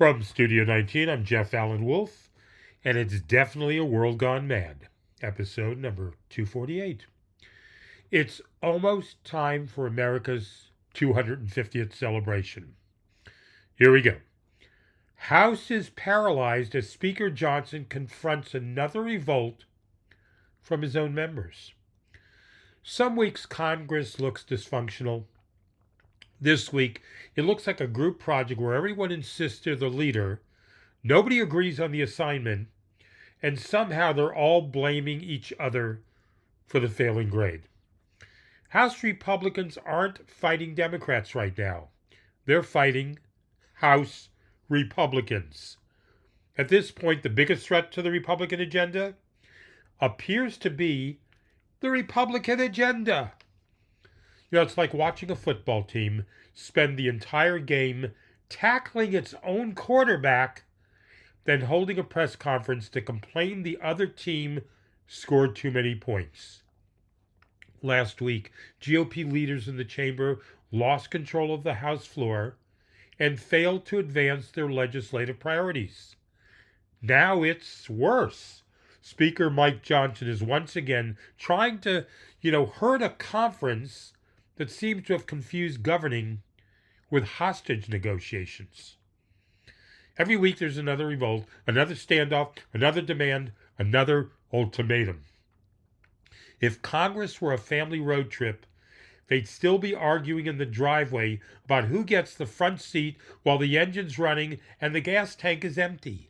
From Studio 19, I'm Jeff Allen Wolf, and it's definitely a world gone mad, episode number 248. It's almost time for America's 250th celebration. Here we go. House is paralyzed as Speaker Johnson confronts another revolt from his own members. Some weeks Congress looks dysfunctional. This week, it looks like a group project where everyone insists they're the leader, nobody agrees on the assignment, and somehow they're all blaming each other for the failing grade. House Republicans aren't fighting Democrats right now. They're fighting House Republicans. At this point, the biggest threat to the Republican agenda appears to be the Republican agenda. It's like watching a football team spend the entire game tackling its own quarterback, then holding a press conference to complain the other team scored too many points. Last week, GOP leaders in the chamber lost control of the House floor and failed to advance their legislative priorities. Now it's worse. Speaker Mike Johnson is once again trying to, herd a conference that seems to have confused governing with hostage negotiations. Every week there's another revolt, another standoff, another demand, another ultimatum. If Congress were a family road trip, they'd still be arguing in the driveway about who gets the front seat while the engine's running and the gas tank is empty.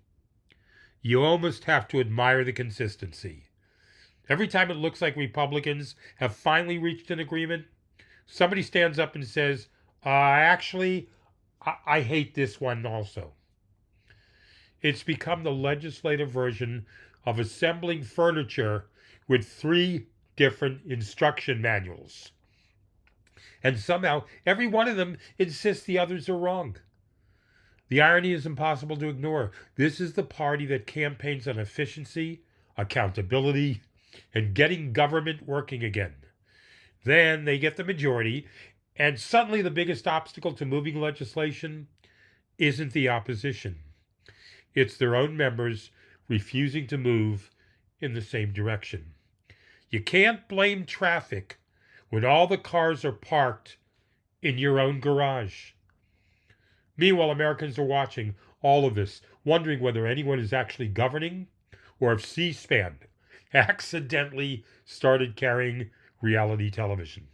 You almost have to admire the consistency. Every time it looks like Republicans have finally reached an agreement, somebody stands up and says, I hate this one also. It's become the legislative version of assembling furniture with 3 different instruction manuals. And somehow, every one of them insists the others are wrong. The irony is impossible to ignore. This is the party that campaigns on efficiency, accountability, and getting government working again. Then they get the majority, and suddenly the biggest obstacle to moving legislation isn't the opposition. It's their own members refusing to move in the same direction. You can't blame traffic when all the cars are parked in your own garage. Meanwhile, Americans are watching all of this, wondering whether anyone is actually governing or if C-SPAN accidentally started carrying reality television.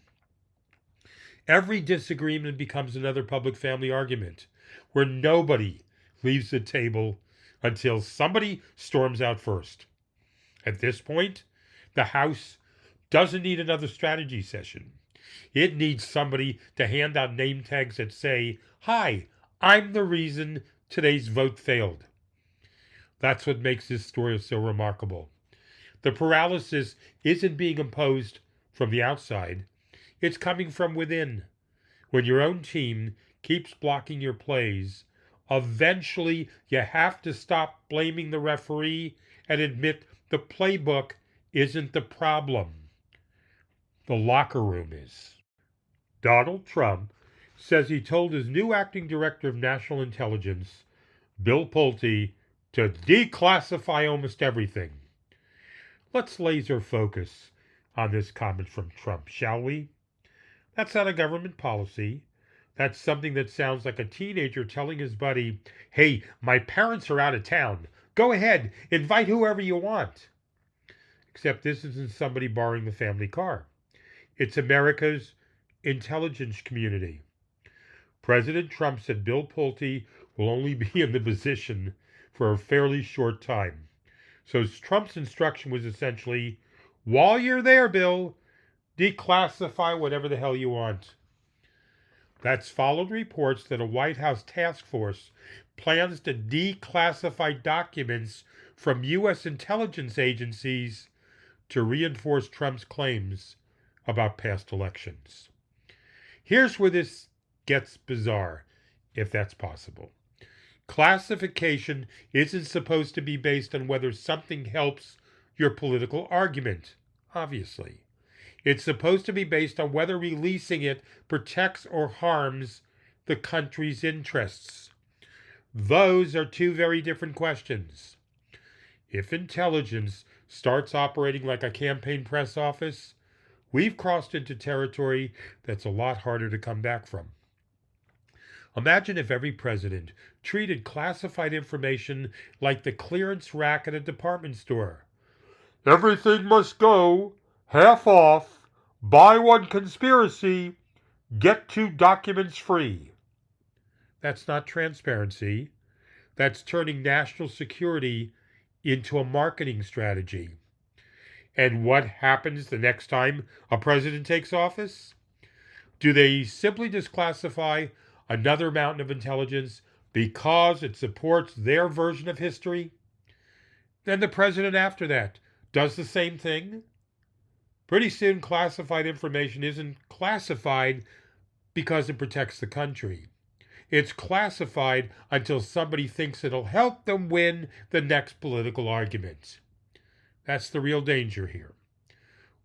Every disagreement becomes another public family argument where nobody leaves the table until somebody storms out first. At this point, the House doesn't need another strategy session. It needs somebody to hand out name tags that say, "Hi, I'm the reason today's vote failed." That's what makes this story so remarkable. The paralysis isn't being imposed from the outside. It's coming from within. When your own team keeps blocking your plays, eventually you have to stop blaming the referee and admit the playbook isn't the problem. The locker room is. Donald Trump says he told his new acting director of national intelligence, Bill Pulte, to declassify almost everything. Let's laser focus on this comment from Trump, shall we? That's not a government policy. That's something that sounds like a teenager telling his buddy, "Hey, my parents are out of town. Go ahead, invite whoever you want." Except this isn't somebody borrowing the family car. It's America's intelligence community. President Trump said Bill Pulte will only be in the position for a fairly short time. So Trump's instruction was essentially, while you're there, Bill, declassify whatever the hell you want. That's followed reports that a White House task force plans to declassify documents from U.S. intelligence agencies to reinforce Trump's claims about past elections. Here's where this gets bizarre, if that's possible. Classification isn't supposed to be based on whether something helps your political argument, obviously. It's supposed to be based on whether releasing it protects or harms the country's interests. Those are two very different questions. If intelligence starts operating like a campaign press office, we've crossed into territory that's a lot harder to come back from. Imagine if every president treated classified information like the clearance rack at a department store. Everything must go, half off, buy one conspiracy, get two documents free. That's not transparency. That's turning national security into a marketing strategy. And what happens the next time a president takes office? Do they simply declassify another mountain of intelligence because it supports their version of history? Then the president after that does the same thing? Pretty soon, classified information isn't classified because it protects the country. It's classified until somebody thinks it'll help them win the next political argument. That's the real danger here.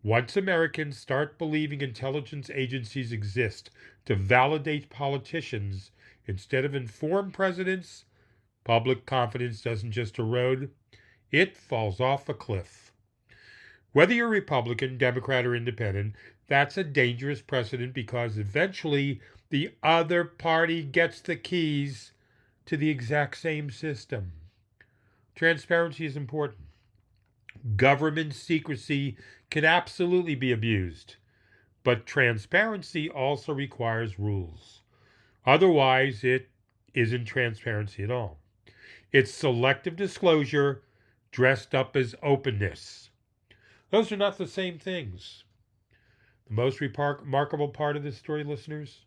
Once Americans start believing intelligence agencies exist to validate politicians instead of inform presidents, public confidence doesn't just erode, it falls off a cliff. Whether you're Republican, Democrat, or Independent, that's a dangerous precedent because eventually the other party gets the keys to the exact same system. Transparency is important. Government secrecy can absolutely be abused, but transparency also requires rules. Otherwise, it isn't transparency at all. It's selective disclosure dressed up as openness. Those are not the same things. The most remarkable part of this story, listeners,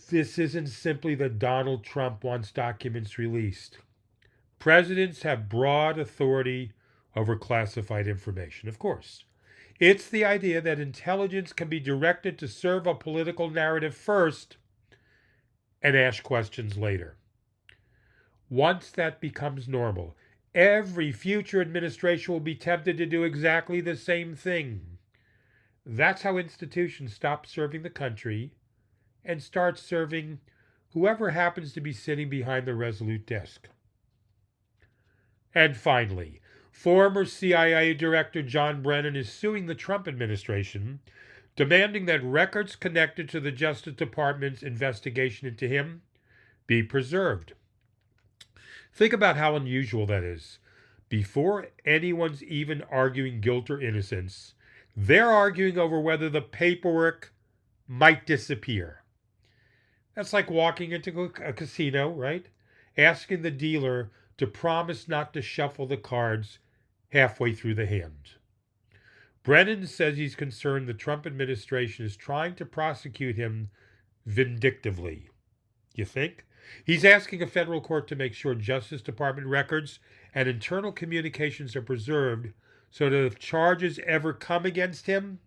this isn't simply that Donald Trump wants documents released. Presidents have broad authority over classified information, of course. It's the idea that intelligence can be directed to serve a political narrative first and ask questions later. Once that becomes normal, every future administration will be tempted to do exactly the same thing. That's how institutions stop serving the country and start serving whoever happens to be sitting behind the resolute desk. And finally, former CIA Director John Brennan is suing the Trump administration, demanding that records connected to the Justice Department's investigation into him be preserved. Think about how unusual that is. Before anyone's even arguing guilt or innocence, they're arguing over whether the paperwork might disappear. That's like walking into a casino, right? Asking the dealer to promise not to shuffle the cards halfway through the hand. Brennan says he's concerned the Trump administration is trying to prosecute him vindictively. You think? He's asking a federal court to make sure Justice Department records and internal communications are preserved so that if charges ever come against him,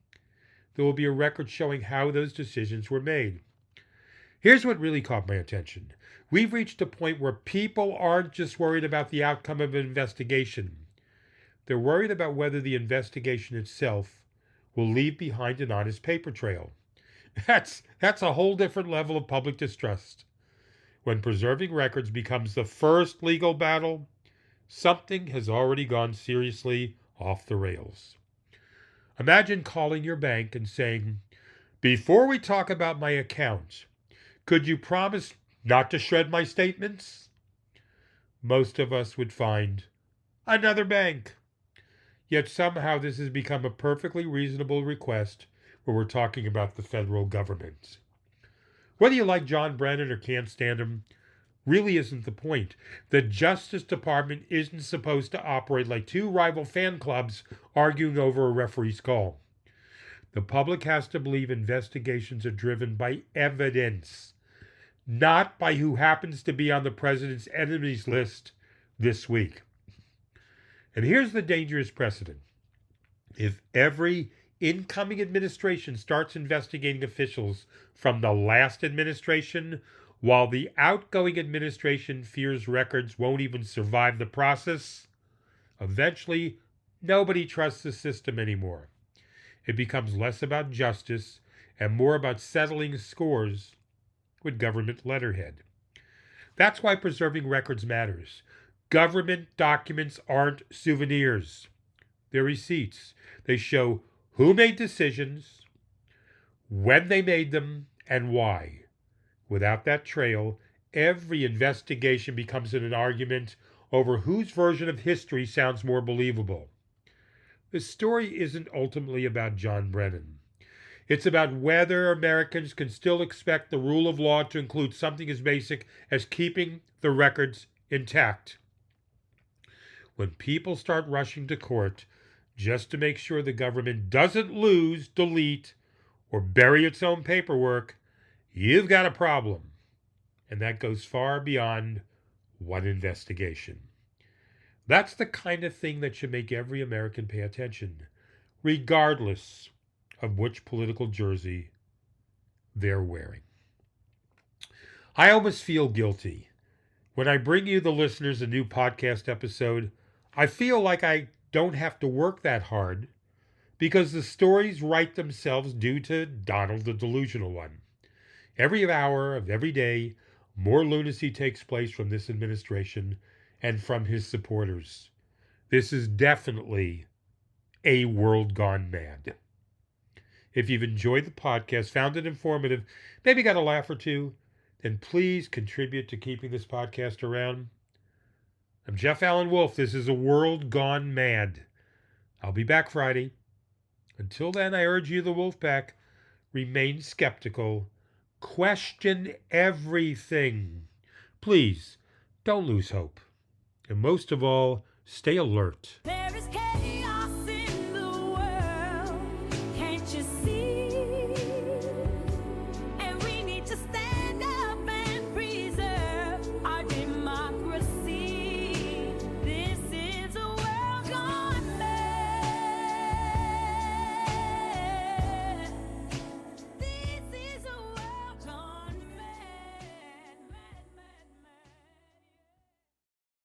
there will be a record showing how those decisions were made. Here's what really caught my attention. We've reached a point where people aren't just worried about the outcome of an investigation. They're worried about whether the investigation itself will leave behind an honest paper trail. That's a whole different level of public distrust. When preserving records becomes the first legal battle, something has already gone seriously off the rails. Imagine calling your bank and saying, "Before we talk about my account, could you promise not to shred my statements?" Most of us would find another bank. Yet somehow this has become a perfectly reasonable request when we're talking about the federal government. Whether you like John Brennan or can't stand him really isn't the point. The Justice Department isn't supposed to operate like two rival fan clubs arguing over a referee's call. The public has to believe investigations are driven by evidence, not by who happens to be on the president's enemies list this week. And here's the dangerous precedent. If every incoming administration starts investigating officials from the last administration, while the outgoing administration fears records won't even survive the process, eventually nobody trusts the system anymore. It becomes less about justice and more about settling scores with government letterhead. That's why preserving records matters. Government documents aren't souvenirs. They're receipts. They show who made decisions, when they made them, and why. Without that trail, every investigation becomes an argument over whose version of history sounds more believable. The story isn't ultimately about John Brennan. It's about whether Americans can still expect the rule of law to include something as basic as keeping the records intact. When people start rushing to court just to make sure the government doesn't lose, delete, or bury its own paperwork, you've got a problem. And that goes far beyond one investigation. That's the kind of thing that should make every American pay attention, regardless of which political jersey they're wearing. I almost feel guilty. When I bring you, the listeners, a new podcast episode, I feel like I don't have to work that hard because the stories write themselves due to Donald the Delusional One. Every hour of every day, more lunacy takes place from this administration and from his supporters. This is definitely a world gone mad. If you've enjoyed the podcast, found it informative, maybe got a laugh or two, then please contribute to keeping this podcast around. I'm Jeff Allen Wolf. This is A World Gone Mad. I'll be back Friday. Until then, I urge you, the Wolfpack, remain skeptical. Question everything. Please, don't lose hope. And most of all, stay alert.